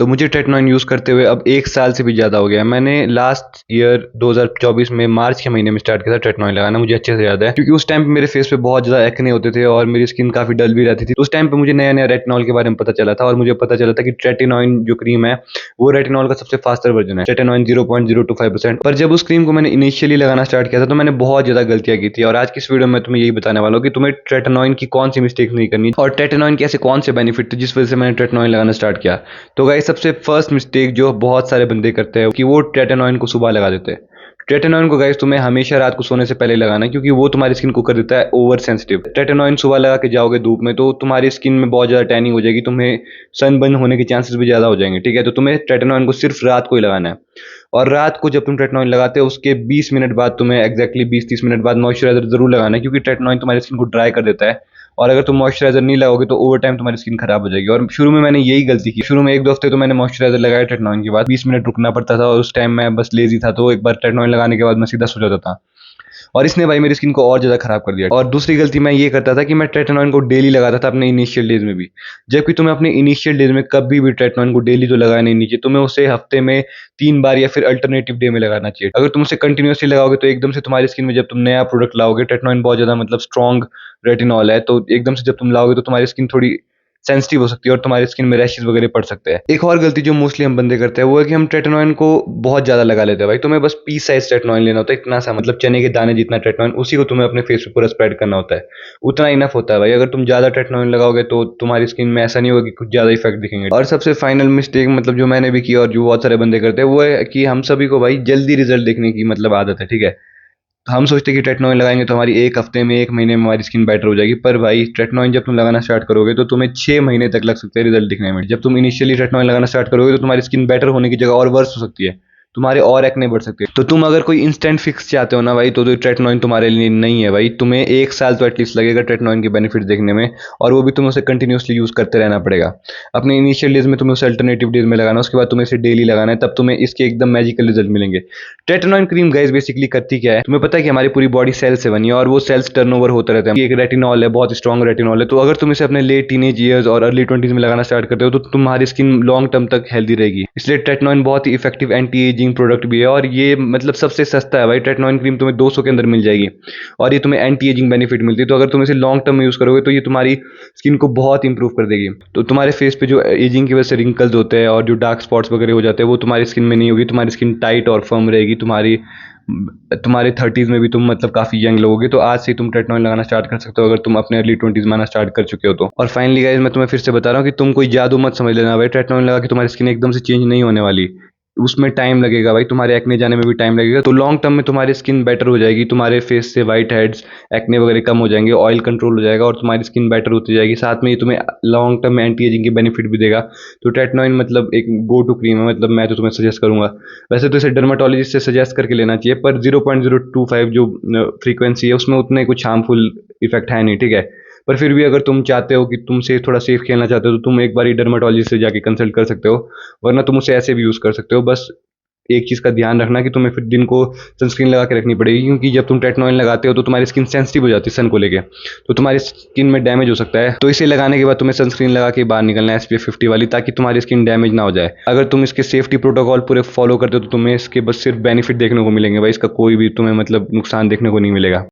तो मुझे टेटनॉइन यूज़ करते हुए अब 1 साल से भी ज़्यादा हो गया है। मैंने लास्ट ईयर 2024 में मार्च के महीने में स्टार्ट किया था टेटनॉइन लगाना, मुझे अच्छे से याद है। क्योंकि उस टाइम पे मेरे फेस पे बहुत ज़्यादा एक्ने होते थे और मेरी स्किन काफ़ी डल भी रहती थी। तो उस टाइम पे मुझे नया-नया रेटिनॉल के बारे में पता चला था और मुझे पता चला था कि ट्रेटिनॉइन जो क्रीम है, वो रेटिनॉल का सबसे फास्टर वर्जन है। ट्रेटिनॉइन 0.025%। पर जब उस क्रीम को मैंने इनिशियली लगाना स्टार्ट किया था, तो मैंने बहुत ज़्यादा गलतियाँ की थी और आज की इस वीडियो में तुम्हें यही बताने वाला हूँ कि तुम्हें ट्रेटिनॉइन की कौन-सी मिस्टेक नहीं करनी और ट्रेटिनॉइन के ऐसे कौन से बेनिफिट थे जिस वजह से मैंने ट्रेटिनॉइन लगाना स्टार्ट किया। तो गाइस, सबसे फर्स्ट मिस्टेक जो बहुत सारे बंदे करते हैं कि वो ट्रेटिनॉइन को सुबह लगा देते हैं। ट्रेटिनॉइन को गाइस तुम्हें हमेशा रात को सोने से पहले लगाना है, क्योंकि वो तुम्हारी स्किन को कर देता है ओवर सेंसिटिव। ट्रेटिनॉइन सुबह लगा के जाओगे धूप में तो तुम्हारी स्किन में बहुत ज़्यादा टैनिंग हो जाएगी, तुम्हें सनबर्न होने के चांसेस भी ज़्यादा हो जाएंगे। ठीक है, तो तुम्हें ट्रेटिनॉइन को सिर्फ रात को ही लगाना है। और रात को जब तुम ट्रेटिनॉइन लगाते हो उसके 20 मिनट बाद तुम्हें एक्जैक्टली 20-30 मिनट बाद मॉइस्चराइजर जरूर लगाना है, क्योंकि ट्रेटिनॉइन तुम्हारी स्किन को ड्राई कर देता है। और अगर तुम मॉइस्चराइजर नहीं लगाओगे तो ओवर टाइम तुम्हारी स्किन खराब हो जाएगी। और शुरू में मैंने यही गलती की। शुरू में 1-2 हफ्ते तो मैंने मॉइस्चराइजर लगाया ट्रेटिनॉइन के बाद 20 मिनट रुकना पड़ता था और उस टाइम मैं बस लेजी था, तो एक बार ट्रेटिनॉइन लगाने के बाद मैं सीधा सो जाता था और इसने भाई मेरी स्किन को और ज़्यादा खराब कर दिया। और दूसरी गलती मैं ये करता था कि मैं ट्रेटिनॉइन को डेली लगाता था अपने इनिशियल डेज में भी, जबकि तुम्हें अपने इनिशियल डेज में कभी भी ट्रेटिनॉइन को डेली तो लगाना नहीं चाहिए। तुम्हें उसे हफ्ते में 3 बार या फिर अल्टरनेटिव डे में लगाना चाहिए। अगर तुम उसे कंटिन्यूसली लगाओगे तो एकदम से तुम्हारी स्किन में, जब तुम नया प्रोडक्ट लाओगे, ट्रेटिनॉइन बहुत ज़्यादा मतलब स्ट्रॉन्ग रेटिनॉल है, तो एकदम से जब तुम लाओगे तो तुम्हारी स्किन थोड़ी सेंसिटिव हो सकती है और तुम्हारी स्किन में रैशेस वगैरह पड़ सकते हैं। एक और गलती जो मोस्टली हम बंदे करते हैं वो है कि हम ट्रेटिनॉइन को बहुत ज़्यादा लगा लेते हैं। भाई तुम्हें बस पीस साइज ट्रेटिनॉइन लेना होता है, इतना सा, मतलब चने के दाने जितना ट्रेटिनॉइन, उसी को तुम्हें अपने फेस पे पूरा स्प्रेड करना होता है। उतना इनफ होता है भाई। अगर तुम ज़्यादा ट्रेटिनॉइन लगाओगे तो तुम्हारी स्किन में ऐसा नहीं होगा कि कुछ ज़्यादा इफेक्ट दिखेंगे। और सबसे फाइनल मिस्टेक मतलब जो मैंने भी किया और जो बहुत सारे बंदे करते हैं वो है कि हम सभी को भाई जल्दी रिजल्ट देखने की मतलब आदत है। ठीक है, हम सोचते हैं कि ट्रेटिनॉइन लगाएंगे तो हमारी 1 हफ्ते में 1 महीने में हमारी स्किन बेटर हो जाएगी। पर भाई ट्रेटिनॉइन जब तुम लगाना स्टार्ट करोगे तो तुम्हें 6 महीने तक लग सकते हैं रिजल्ट दिखने में। जब तुम इनिशियली ट्रेटिनॉइन लगाना स्टार्ट करोगे तो तुम्हारी स्किन बेटर होने की जगह और वर्स हो सकती है, तुम्हारे और एक्ने बढ़ सकते हैं। तो तुम अगर कोई इंस्टेंट फिक्स चाहते हो ना भाई, तो ट्रेटिनॉइन तुम्हारे लिए नहीं है भाई। तुम्हें 1 साल तो एटलीस्ट लगेगा ट्रेटिनॉइन के बेनिफिट देखने में, और वो भी तुम्हें उसे कंटिन्यूसली यूज करते रहना पड़ेगा। अपने इनिशियल डेज में तुम्हें उसे अल्टरनेटिव डेज में लगाना, उसके बाद तुम्हें इसे डेली लगाना है, तब तुम्हें इसके एकदम मैजिकल रिजल्ट मिलेंगे। ट्रेटिनॉइन क्रीम गाइस बेसिकली करती क्या है, तुम्हें पता है कि हमारी पूरी बॉडी सेल से बनी है और वो सेल्स टर्नओवर होता रहता है। एक रेटिनॉल है, बहुत स्ट्रॉन्ग रेटिनॉल है। तो अगर तुम इसे अपने लेट टीनेज ईयर्स और अर्ली 20s में लगाना स्टार्ट करते हो तो तुम्हारी स्किन लॉन्ग टर्म तक हेल्दी रहेगी। इसलिए ट्रेटिनॉइन बहुत ही इफेक्टिव एंटी एजिंग प्रोडक्ट भी है और ये मतलब सबसे सस्ता है भाई। ट्रेटिनॉइन क्रीम तुम्हें 200 के अंदर मिल जाएगी और ये तुम्हें एंटी एजिंग बेनिफिट मिलती है। तो अगर तुम इसे लॉन्ग टर्म में यूज करोगे तो ये तुम्हारी स्किन को बहुत इंप्रूव कर देगी। तो तुम्हारे फेस पे जो एजिंग की वजह से रिंकल्स होते हैं और जो डार्क स्पॉट्स वगैरह हो जाते हैं वो तुम्हारी स्किन में नहीं होगी। तुम्हारी स्किन टाइट और फर्म रहेगी। तुम्हारे 30s में भी तुम मतलब काफी यंग लोगे। तो आज से तुम ट्रेटिनॉइन लगाना स्टार्ट कर सकते हो अगर तुम अपने अर्ली 20s में आना स्टार्ट कर चुके हो तो। और फाइनली गाइस, मैं तुम्हें फिर से बता रहा हूँ कि तुम कोई जादू मत समझ लेना भाई। ट्रेटिनॉइन लगा के तुम्हारी स्किन एकदम से चेंज नहीं होने वाली, उसमें टाइम लगेगा भाई। तुम्हारे एक्ने जाने में भी टाइम लगेगा। तो लॉन्ग टर्म में तुम्हारी स्किन बेटर हो जाएगी, तुम्हारे फेस से वाइट हेड्स, एक्ने वगैरह कम हो जाएंगे, ऑयल कंट्रोल हो जाएगा और तुम्हारी स्किन बेटर होती जाएगी। साथ में ये तुम्हें लॉन्ग टर्म में एंटी एजिंग के बेनिफिट भी देगा। तो ट्रेटिनॉइन मतलब एक गो टू क्रीम है, मतलब मैं तो तुम्हें सजेस्ट करूंगा। वैसे तो इसे डर्माटोलॉजिस्ट से सजेस्ट करके लेना चाहिए, पर 0.025 जो फ्रीक्वेंसी है उसमें उतने कुछ हार्मफुल इफेक्ट है नहीं। ठीक है, पर फिर भी अगर तुम चाहते हो कि तुम से थोड़ा सेफ खेलना चाहते हो तो तुम एक बार डर्माटोलॉजिस्ट से जाके कंसल्ट कर सकते हो, वरना तुम उसे ऐसे भी यूज़ कर सकते हो। बस एक चीज़ का ध्यान रखना कि तुम्हें फिर दिन को सनस्क्रीन लगा के रखनी पड़ेगी, क्योंकि जब तुम ट्रेटिनॉइन लगाते हो तो तुम्हारी स्किन सेंसिटिव हो जाती है सन को लेके, तो तुम्हारी स्किन में डैमेज हो सकता है। तो इसे लगाने के बाद तुम्हें सनस्क्रीन लगा के बाहर निकलना है SPF 50 वाली, ताकि तुम्हारी स्किन डैमेज ना हो जाए। अगर तुम इसके सेफ्टी प्रोटोकॉल पूरे फॉलो करते हो तो तुम्हें इसके बस सिर्फ बेनिफिट देखने को मिलेंगे भाई। इसका कोई भी तुम्हें मतलब नुकसान देखने को नहीं मिलेगा।